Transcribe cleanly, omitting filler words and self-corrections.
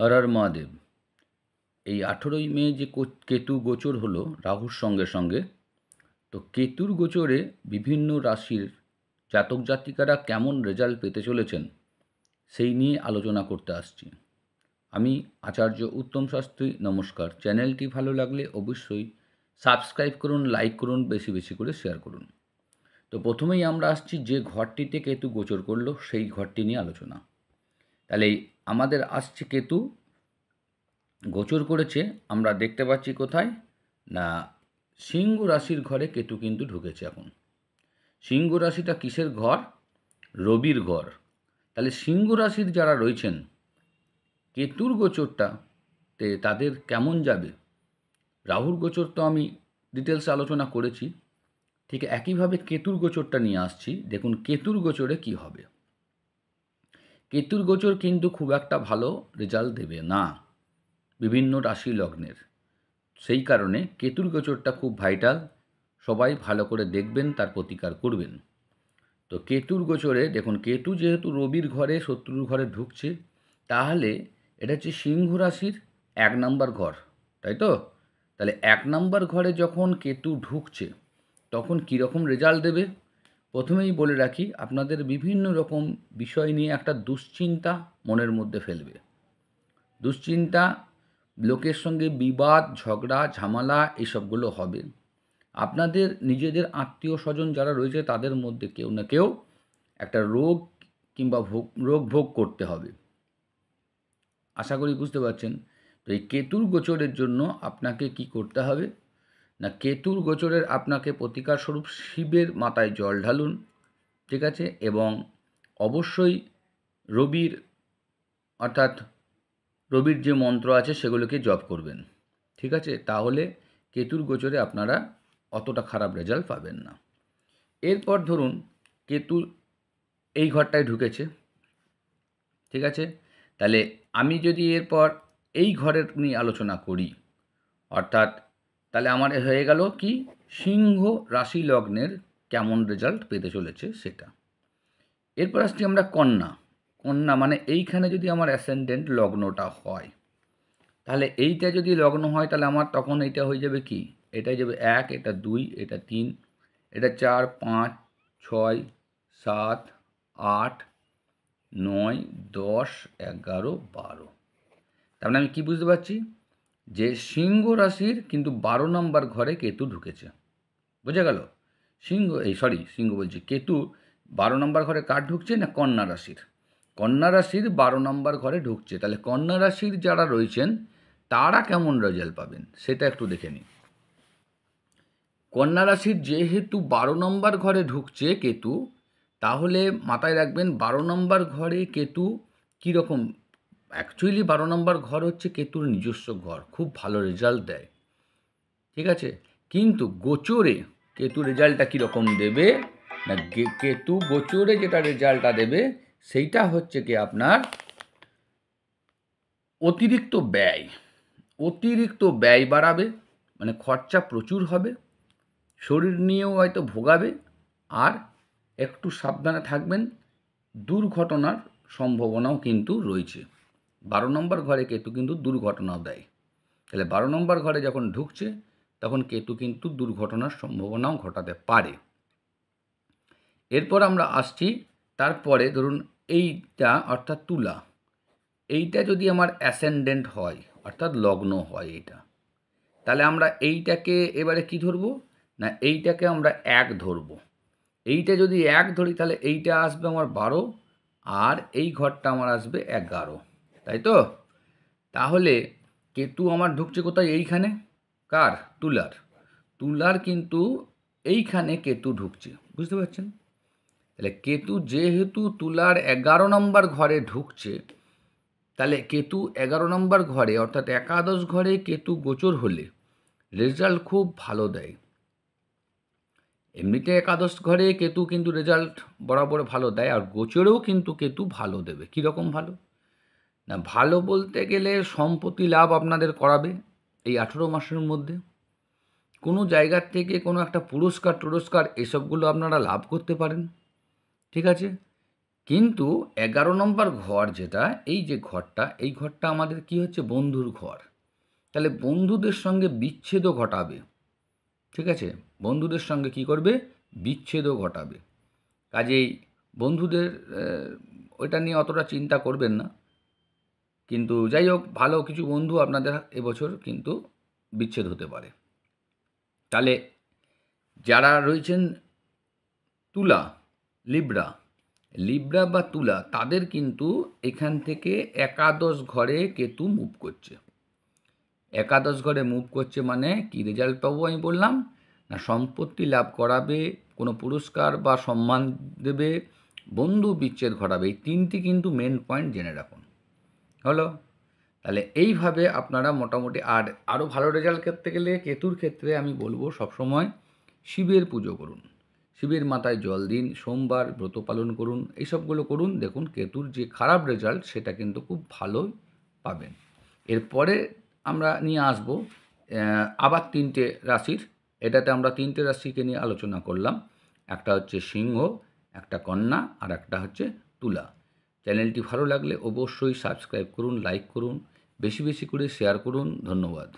হর হর মহাদেব। এই 18ই মে যে কেতু গোচর হলো রাহুর সঙ্গে সঙ্গে, তো কেতুর গোচরে বিভিন্ন রাশির জাতক জাতিকারা কেমন রেজাল্ট পেতে চলেছেন সেই নিয়ে আলোচনা করতে আসছি। আমি আচার্য উত্তম শাস্ত্রী। নমস্কার। চ্যানেলটি ভালো লাগলে অবশ্যই সাবস্ক্রাইব করুন, লাইক করুন, বেশি বেশি করে শেয়ার করুন। তো প্রথমেই আমরা আসছি যে ঘরটিতে কেতু গোচর করলো সেই ঘরটি নিয়ে আলোচনা। তাহলে আমাদের আসছে কেতু গোচর করেছে, আমরা দেখতে পাচ্ছি কোথায় না, সিংহ রাশির ঘরে কেতু কিন্তু ঢুকেছে এখন। সিংহ রাশিটা কিসের ঘর? রবির ঘর। তাহলে সিংহ রাশির যারা রয়েছেন, কেতুর গোচরটাতে তাদের কেমন যাবে? রাহুর গোচর তো আমি ডিটেলসে আলোচনা করেছি, ঠিক একইভাবে কেতুর গোচরটা নিয়ে আসছি। দেখুন কেতুর গোচরে কি হবে। কেতুর গোচর কিন্তু খুব একটা ভালো রেজাল্ট দেবে না বিভিন্ন রাশি লগ্নের। সেই কারণে কেতুর গোচরটা খুব ভাইটাল, সবাই ভালো করে দেখবেন, তার প্রতিকার করবেন। তো কেতুর গোচরে দেখুন, কেতু যেহেতু রবির ঘরে শত্রুর ঘরে ঢুকছে, তাহলে এটা হচ্ছে সিংহ রাশির 1 নম্বর ঘর, তাই তো? তাহলে 1 নম্বর ঘরে যখন কেতু ঢুকছে তখন কীরকম রেজাল্ট দেবে? প্রথমেই বলে রাখি, আপনাদের বিভিন্ন রকম বিষয় নিয়ে একটা দুশ্চিন্তা মনের মধ্যে ফেলবে। দুশ্চিন্তা, লোকের সঙ্গে বিবাদ, ঝগড়া, ঝামেলা এসবগুলো হবে। আপনাদের নিজেদের আত্মীয় স্বজন যারা রয়েছে তাদের মধ্যে কেউ না কেউ একটা রোগ কিংবা রোগ ভোগ করতে হবে। আশা করি বুঝতে পারছেন। তো এই কেতুর গোচরের জন্য আপনাকে কি করতে হবে না, কেতুর গোচরের আপনাকে প্রতিকার স্বরূপ শিবের মাথায় জল ঢালুন, ঠিক আছে? এবং অবশ্যই রবির, অর্থাৎ রবির যে মন্ত্র আছে সেগুলোকে জপ করবেন, ঠিক আছে? তাহলে কেতুর গোচরে আপনারা অতটা খারাপ রেজাল্ট পাবেন না। এরপর ধরুন কেতু এই ঘরটায় ঢুকেছে, ঠিক আছে? তাহলে আমি যদি এরপর এই ঘরের নিয়ে আলোচনা করি, অর্থাৎ তাহলে আমার হয়ে গেল কি, সিংহ রাশি লগ্নের কেমন রেজাল্ট পেতে চলেছে সেটা। এরপর আসছি আমরা কন্যা। কন্যা মানে এইখানে যদি আমার অ্যাসেন্ডেন্ট লগ্নটা হয়, তাহলে এইটা যদি লগ্ন হয় তাহলে আমার তখন এইটা হয়ে যাবে কি, এটাই যাবে 1, এটা 2, এটা 3, এটা 4, 5, 6, 7, 8, 9, 10, 11, 12। তার মানে আমি কী বুঝতে পারছি, যে সিংহ রাশির কিন্তু 12 নম্বর ঘরে কেতু ঢুকেছে। বোঝা গেল? সিংহ বলছি, কেতু 12 নম্বর ঘরে কার ঢুকছে না, কন্যা রাশির। কন্যা রাশির 12 নম্বর ঘরে ঢুকছে। তাহলে কন্যা রাশির যারা রয়েছেন তারা কেমন রেজাল্ট পাবেন সেটা একটু দেখে নিই। কন্যা রাশির যেহেতু 12 নম্বর ঘরে ঢুকছে কেতু, তাহলে মাথায় রাখবেন 12 নম্বর ঘরে কেতু কীরকম। অ্যাকচুয়ালি 12 নম্বর ঘর হচ্ছে কেতুর নিজস্ব ঘর, খুব ভালো রেজাল্ট দেয়, ঠিক আছে? কিন্তু গোচরে কেতু রেজাল্টটা কীরকম দেবে না, কেতু গোচরে যেটা রেজাল্টটা দেবে সেইটা হচ্ছে কি আপনার অতিরিক্ত ব্যয় বাড়াবে, মানে খরচা প্রচুর হবে, শরীর নিয়েও হয়তো ভোগাবে, আর একটু সাবধানে থাকবেন, দুর্ঘটনার সম্ভাবনাও কিন্তু রয়েছে। 12 নম্বর ঘরে কেতু কিন্তু দুর্ঘটনাও দেয়। তাহলে 12 নম্বর ঘরে যখন ঢুকছে তখন কেতু কিন্তু দুর্ঘটনার সম্ভাবনাও ঘটাতে পারে। এরপর আমরা আসছি, তারপরে ধরুন এইটা অর্থাৎ তুলা, এইটা যদি আমার অ্যাসেন্ডেন্ট হয় অর্থাৎ লগ্ন হয় এটা, তাহলে আমরা এইটাকে এবারে কি ধরবো না, এইটাকে আমরা 1 ধরবো। এইটা যদি 1 ধরি তাহলে এইটা আসবে আমার 12, আর এই ঘরটা আমার আসবে 11, তাই তো? তাহলে কেতু আমার ঢুকছে কোথায়, এইখানে, কার, তুলার কিন্তু এইখানে কেতু ঢুকছে, বুঝতে পারছেন? তাহলে কেতু যেহেতু তুলার 11 নম্বর ঘরে ঢুকছে, তাহলে কেতু 11 নম্বর ঘরে অর্থাৎ একাদশ ঘরে কেতু গোচর হলে রেজাল্ট খুব ভালো দেয়। এমনিতে একাদশ ঘরে কেতু কিন্তু রেজাল্ট বরাবর ভালো দেয়, আর গোচরেও কিন্তু কেতু ভালো দেবে। কীরকম ভালো না, ভালো বলতে গেলে সম্পত্তি লাভ আপনাদের করাবে এই 18 মাসের মধ্যে। কোনো জায়গার থেকে কোনো একটা পুরস্কার এসবগুলো আপনারা লাভ করতে পারেন, ঠিক আছে? কিন্তু 11 নম্বর ঘর যেটা, এই যে ঘরটা, এই ঘরটা আমাদের কি হচ্ছে, বন্ধুর ঘর। তাহলে বন্ধুদের সঙ্গে বিচ্ছেদও ঘটাবে, ঠিক আছে? বন্ধুদের সঙ্গে কি করবে, বিচ্ছেদও ঘটাবে। কাজেই বন্ধুদের ওইটা নিয়ে অতটা চিন্তা করবেন না। কিন্তু যাই হোক, ভালো কিছু বন্ধু আপনাদের এবছর কিন্তু বিচ্ছেদ হতে পারে। তাহলে যারা রয়েছেন তুলা, লিব্রা, লিব্রা বা তুলা, তাদের কিন্তু এখান থেকে একাদশ ঘরে কেতু মুভ করছে। একাদশ ঘরে মুভ করছে মানে কি রেজাল্ট পাবো আমি বললাম না, সম্পত্তি লাভ করাবে, কোনো পুরস্কার বা সম্মান দেবে, বন্ধু বিচ্ছেদ ঘটাবে। এই তিনটি কিন্তু মেন পয়েন্ট জেনে রাখুন। হলো? তাহলে এইভাবে আপনারা মোটামুটি আরও ভালো রেজাল্ট করতে গেলে কেতুর ক্ষেত্রে আমি বলবো সবসময় শিবের পুজো করুন, শিবের মাথায় জল দিন, সোমবার ব্রত পালন করুন, এইসবগুলো করুন। দেখুন কেতুর যে খারাপ রেজাল্ট সেটা কিন্তু খুব ভালোই পাবেন। এরপরে আমরা নিয়ে আসব আবার 3টে রাশির। এটাতে আমরা 3টে রাশিকে নিয়ে আলোচনা করলাম। একটা হচ্ছে সিংহ, একটা কন্যা, আর একটা হচ্ছে তুলা। চ্যানেলটি ভালো লাগলে অবশ্যই সাবস্ক্রাইব করুন, লাইক করুন, বেশি বেশি করে শেয়ার করুন। ধন্যবাদ।